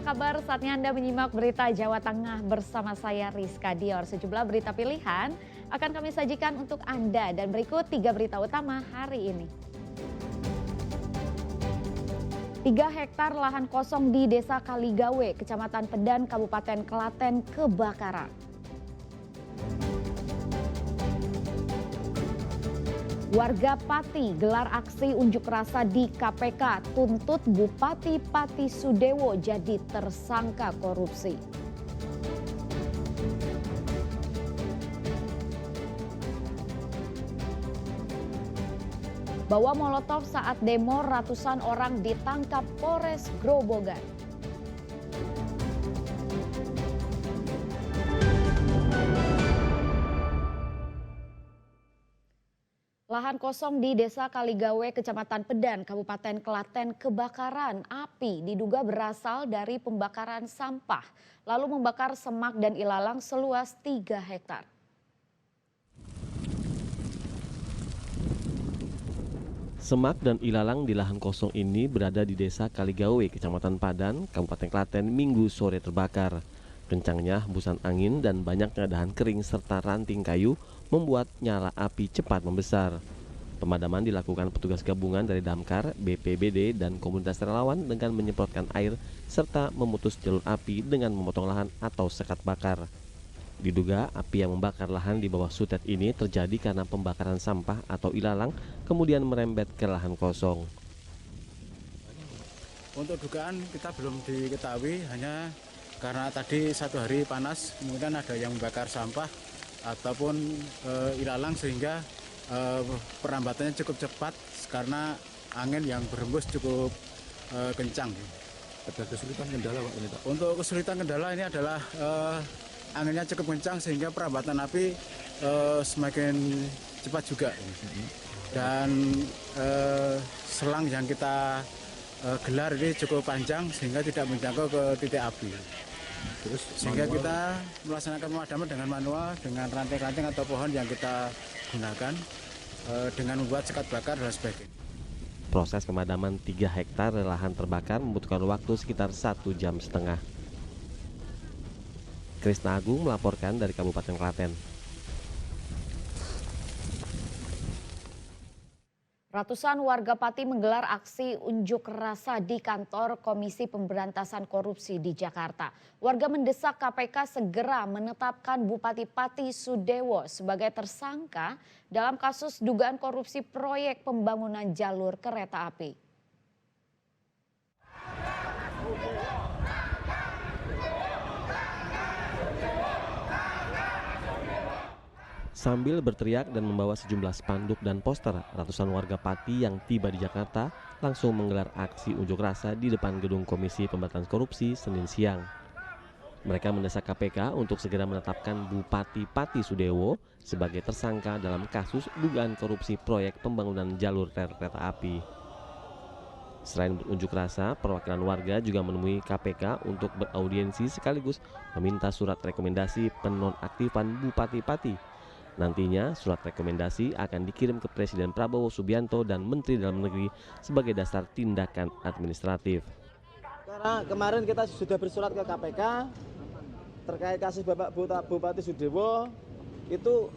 kabar? Saatnya Anda menyimak berita Jawa Tengah bersama saya Rizka Dior. Sejumlah berita pilihan akan kami sajikan untuk Anda dan berikut 3 berita utama hari ini. 3 hektar lahan kosong di Desa Kaligawe, Kecamatan Pedan, Kabupaten Klaten kebakaran. Warga Pati gelar aksi unjuk rasa di KPK, tuntut Bupati Pati Sudewo jadi tersangka korupsi. Bawa molotov saat demo, ratusan orang ditangkap Polres Grobogan. Lahan kosong di Desa Kaligawe, Kecamatan Pedan, Kabupaten Klaten kebakaran. Api diduga berasal dari pembakaran sampah, lalu membakar semak dan ilalang seluas 3 hektar. Semak dan ilalang di lahan kosong ini berada di Desa Kaligawe, Kecamatan Padan, Kabupaten Klaten, Minggu sore terbakar. Kencangnya hembusan angin dan banyaknya dahan kering serta ranting kayu membuat nyala api cepat membesar. Pemadaman dilakukan petugas gabungan dari Damkar, BPBD, dan komunitas relawan dengan menyemprotkan air serta memutus jalur api dengan memotong lahan atau sekat bakar. Diduga api yang membakar lahan di bawah sutet ini terjadi karena pembakaran sampah atau ilalang kemudian merembet ke lahan kosong. Untuk dugaan kita belum diketahui, hanya karena tadi 1 hari panas, kemudian ada yang membakar sampah ataupun ilalang sehingga perambatannya cukup cepat karena angin yang berhembus cukup kencang. Ada kesulitan kendala Pak ini Pak? Untuk kesulitan kendala ini adalah anginnya cukup kencang sehingga perambatan api semakin cepat juga. Dan selang yang kita gelar ini cukup panjang sehingga tidak menjangkau ke titik api. Terus Sehingga kita melaksanakan pemadaman dengan manual, dengan ranting-ranting atau pohon yang kita gunakan dengan membuat sekat bakar dan sebagainya. Proses pemadaman 3 hektar lahan terbakar membutuhkan waktu sekitar 1,5 jam. Krisna Agung melaporkan dari Kabupaten Klaten. Ratusan warga Pati menggelar aksi unjuk rasa di kantor Komisi Pemberantasan Korupsi di Jakarta. Warga mendesak KPK segera menetapkan Bupati Pati Sudewo sebagai tersangka dalam kasus dugaan korupsi proyek pembangunan jalur kereta api. Sambil berteriak dan membawa sejumlah spanduk dan poster, ratusan warga Pati yang tiba di Jakarta langsung menggelar aksi unjuk rasa di depan gedung Komisi Pemberantasan Korupsi Senin siang. Mereka mendesak KPK untuk segera menetapkan Bupati Pati Sudewo sebagai tersangka dalam kasus dugaan korupsi proyek pembangunan jalur rel kereta api. Selain berunjuk rasa, perwakilan warga juga menemui KPK untuk beraudiensi sekaligus meminta surat rekomendasi penonaktifan Bupati Pati. Nantinya surat rekomendasi akan dikirim ke Presiden Prabowo Subianto dan Menteri Dalam Negeri sebagai dasar tindakan administratif. Karena kemarin kita sudah bersurat ke KPK terkait kasus Bapak Bupati Sudewo, itu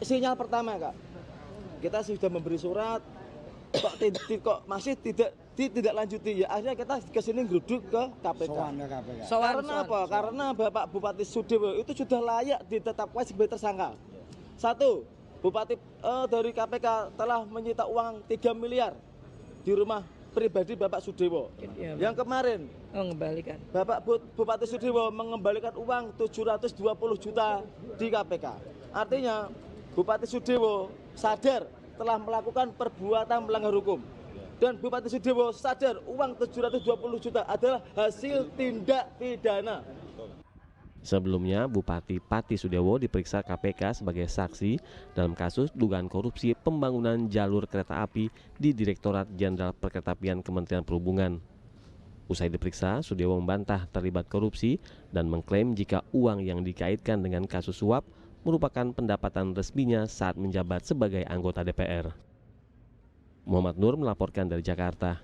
sinyal pertama Kak. Kita sudah memberi surat, kok masih tidak lanjuti, ya akhirnya kita kesini geruduk ke KPK. Karena apa? Karena Bapak Bupati Sudewo itu sudah layak ditetapkan sebagai tersangka. 1, Bupati dari KPK telah menyita uang 3 miliar di rumah pribadi Bapak Sudewo. Yang kemarin mengembalikan. Bapak Bupati Sudewo mengembalikan uang 720 juta di KPK. Artinya Bupati Sudewo sadar telah melakukan perbuatan melanggar hukum. Dan Bupati Sudewo sadar uang 720 juta adalah hasil tindak pidana. Sebelumnya, Bupati Pati Sudewo diperiksa KPK sebagai saksi dalam kasus dugaan korupsi pembangunan jalur kereta api di Direktorat Jenderal Perkeretaapian Kementerian Perhubungan. Usai diperiksa, Sudewo membantah terlibat korupsi dan mengklaim jika uang yang dikaitkan dengan kasus suap merupakan pendapatan resminya saat menjabat sebagai anggota DPR. Muhammad Nur melaporkan dari Jakarta.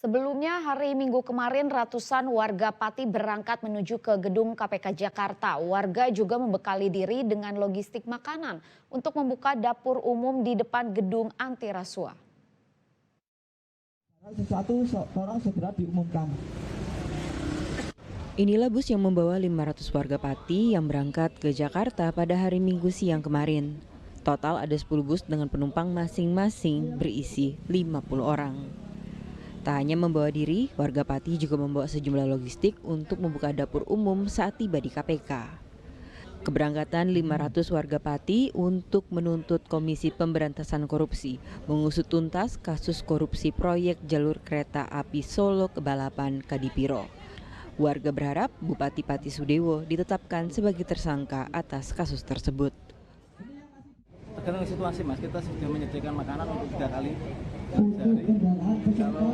Sebelumnya hari Minggu kemarin ratusan warga Pati berangkat menuju ke gedung KPK Jakarta. Warga juga membekali diri dengan logistik makanan untuk membuka dapur umum di depan gedung anti rasuah. Sesuatu tolong segera diumumkan. Inilah bus yang membawa 500 warga Pati yang berangkat ke Jakarta pada hari Minggu siang kemarin. Total ada 10 bus dengan penumpang masing-masing berisi 50 orang. Tak hanya membawa diri, warga Pati juga membawa sejumlah logistik untuk membuka dapur umum saat tiba di KPK. Keberangkatan 500 warga Pati untuk menuntut Komisi Pemberantasan Korupsi mengusut tuntas kasus korupsi proyek jalur kereta api Solo Kebalapan Kadipiro. Warga berharap Bupati Pati Sudewo ditetapkan sebagai tersangka atas kasus tersebut. Tergantung situasi Mas, kita sudah menyediakan makanan untuk 3 kali sehari. Kalau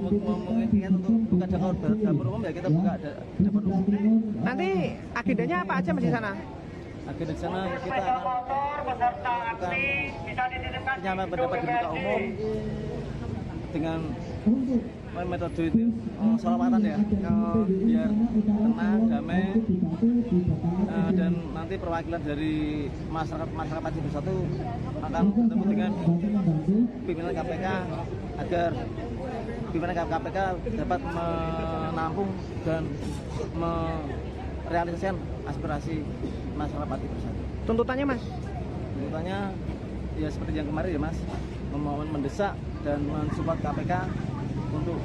memungkinkan untuk buka dapur umum ya kita buka dapur umum. Nanti agendanya apa aja Mas di sana? Agenda di sana kita akan penyampaian pendapat di muka umum dengan metode itu selawatan ya, biar tenang, damai, dan nanti perwakilan dari masyarakat Pati Bersatu akan bertemu dengan pimpinan KPK agar pimpinan KPK dapat menampung dan merealisasikan aspirasi masyarakat Pati Bersatu. Tuntutannya Mas? Tuntutannya ya seperti yang kemarin ya Mas, memohon mendesak dan mensupport KPK untuk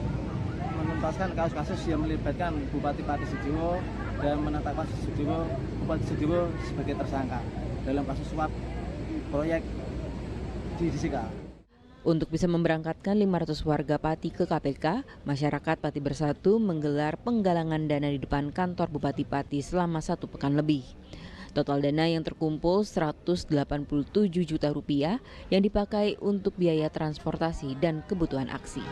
menuntaskan kasus-kasus yang melibatkan Bupati Pati Sudewo dan menetapkan Bupati Sudewo sebagai tersangka dalam kasus suap proyek di Disika. Untuk bisa memberangkatkan 500 warga Pati ke KPK, masyarakat Pati Bersatu menggelar penggalangan dana di depan kantor Bupati Pati selama 1 pekan lebih. Total dana yang terkumpul 187 juta rupiah yang dipakai untuk biaya transportasi dan kebutuhan aksi.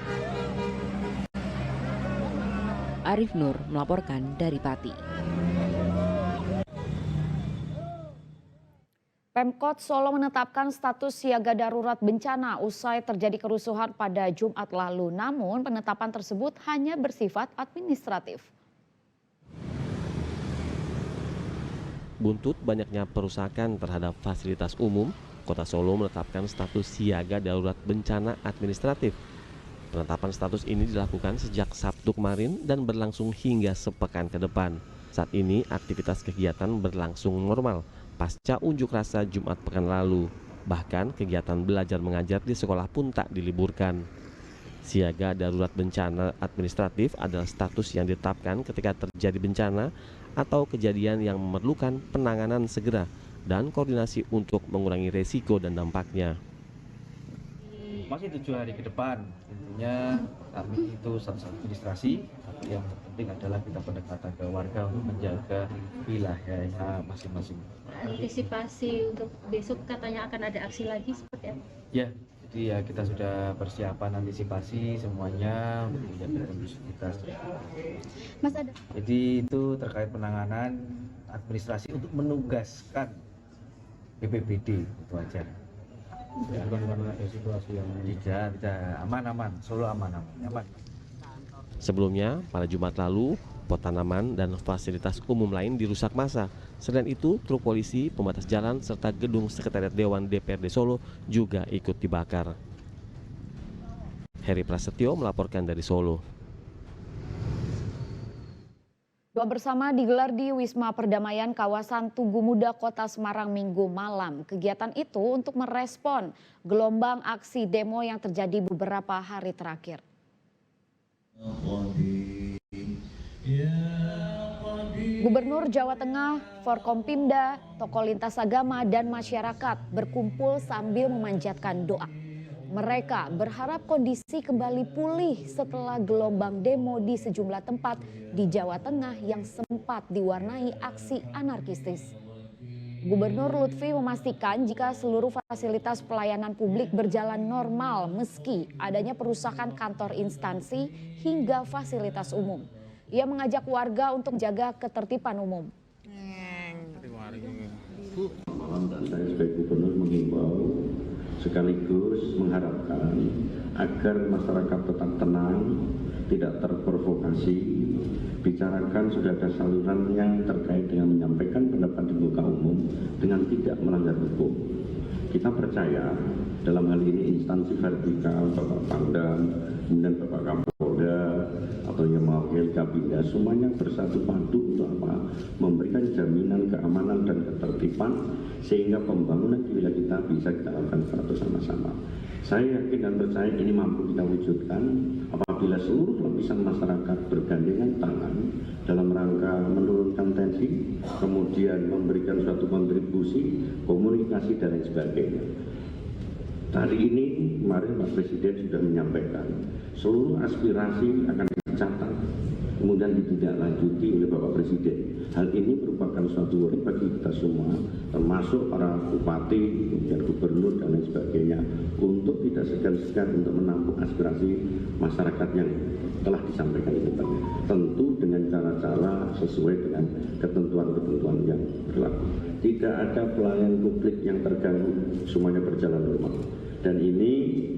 Arif Nur melaporkan dari Pati. Pemkot Solo menetapkan status siaga darurat bencana usai terjadi kerusuhan pada Jumat lalu. Namun penetapan tersebut hanya bersifat administratif. Buntut banyaknya perusakan terhadap fasilitas umum, Kota Solo menetapkan status siaga darurat bencana administratif. Penetapan status ini dilakukan sejak Sabtu kemarin dan berlangsung hingga sepekan ke depan. Saat ini aktivitas kegiatan berlangsung normal pasca unjuk rasa Jumat pekan lalu. Bahkan kegiatan belajar mengajar di sekolah pun tak diliburkan. Siaga darurat bencana administratif adalah status yang ditetapkan ketika terjadi bencana atau kejadian yang memerlukan penanganan segera dan koordinasi untuk mengurangi resiko dan dampaknya. Masih 7 hari ke depan, intinya kami itu status administrasi, tapi yang terpenting adalah kita pendekatan ke warga untuk menjaga wilayahnya masing-masing. Antisipasi untuk besok katanya akan ada aksi lagi seperti apa? Ya, jadi ya kita sudah persiapan antisipasi semuanya untuk menjaga kondusivitas. Mas ada? Jadi itu terkait penanganan administrasi untuk menugaskan BPBD itu aja. Bukan karena ada situasi yang tidak aman, Solo aman. Sebelumnya, pada Jumat lalu, pot tanaman dan fasilitas umum lain dirusak massa. Selain itu, truk polisi, pembatas jalan, serta gedung Sekretariat Dewan DPRD Solo juga ikut dibakar. Heri Prasetyo melaporkan dari Solo. Doa bersama digelar di Wisma Perdamaian kawasan Tugu Muda Kota Semarang Minggu malam. Kegiatan itu untuk merespon gelombang aksi demo yang terjadi beberapa hari terakhir. Gubernur Jawa Tengah, Forkompimda, tokoh lintas agama dan masyarakat berkumpul sambil memanjatkan doa. Mereka berharap kondisi kembali pulih setelah gelombang demo di sejumlah tempat di Jawa Tengah yang sempat diwarnai aksi anarkistis. Gubernur Lutfi memastikan jika seluruh fasilitas pelayanan publik berjalan normal meski adanya perusakan kantor instansi hingga fasilitas umum. Ia mengajak warga untuk menjaga ketertiban umum. Dan saya sebagai gubernur menghimbau sekaligus mengharapkan agar masyarakat tetap tenang, tidak terprovokasi. Bicarakan sudah ada saluran yang terkait dengan menyampaikan pendapat di muka umum dengan tidak melanggar hukum. Kita percaya dalam hal ini instansi vertikal, Bapak Pangdam, kemudian Bapak Kapolda, atau yang mewakili Kabinda, semuanya bersatu padu untuk apa? Memberikan jaminan keamanan dan ketertiban sehingga pembangunan di wilayah kita bisa kita lakukan sama-sama. Saya yakin dan percaya ini mampu kita wujudkan apabila seluruh lapisan masyarakat bergandengan tangan dalam rangka menurunkan tensi, kemudian memberikan suatu kontribusi, komunikasi dan lain sebagainya. Hari ini kemarin Pak Presiden sudah menyampaikan seluruh aspirasi akan dicatat, kemudian ditindaklanjuti oleh Bapak Presiden. Hal ini merupakan suatu warning bagi kita semua, termasuk para bupati, kemudian gubernur dan lain sebagainya, untuk tidak segan-segan untuk menampung aspirasi masyarakat yang telah disampaikan itu tadi. Tentu dengan cara-cara sesuai dengan ketentuan-ketentuan yang berlaku. Tidak ada pelayanan publik yang terganggu, semuanya berjalan normal. Dan ini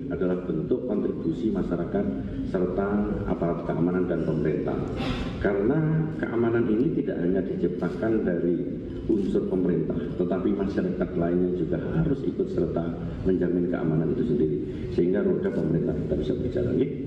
adalah bentuk kontribusi masyarakat serta aparat keamanan dan pemerintah. Karena keamanan ini tidak hanya diciptakan dari unsur pemerintah, tetapi masyarakat lainnya juga harus ikut serta menjamin keamanan itu sendiri. Sehingga roda pemerintah kita bisa berjalan.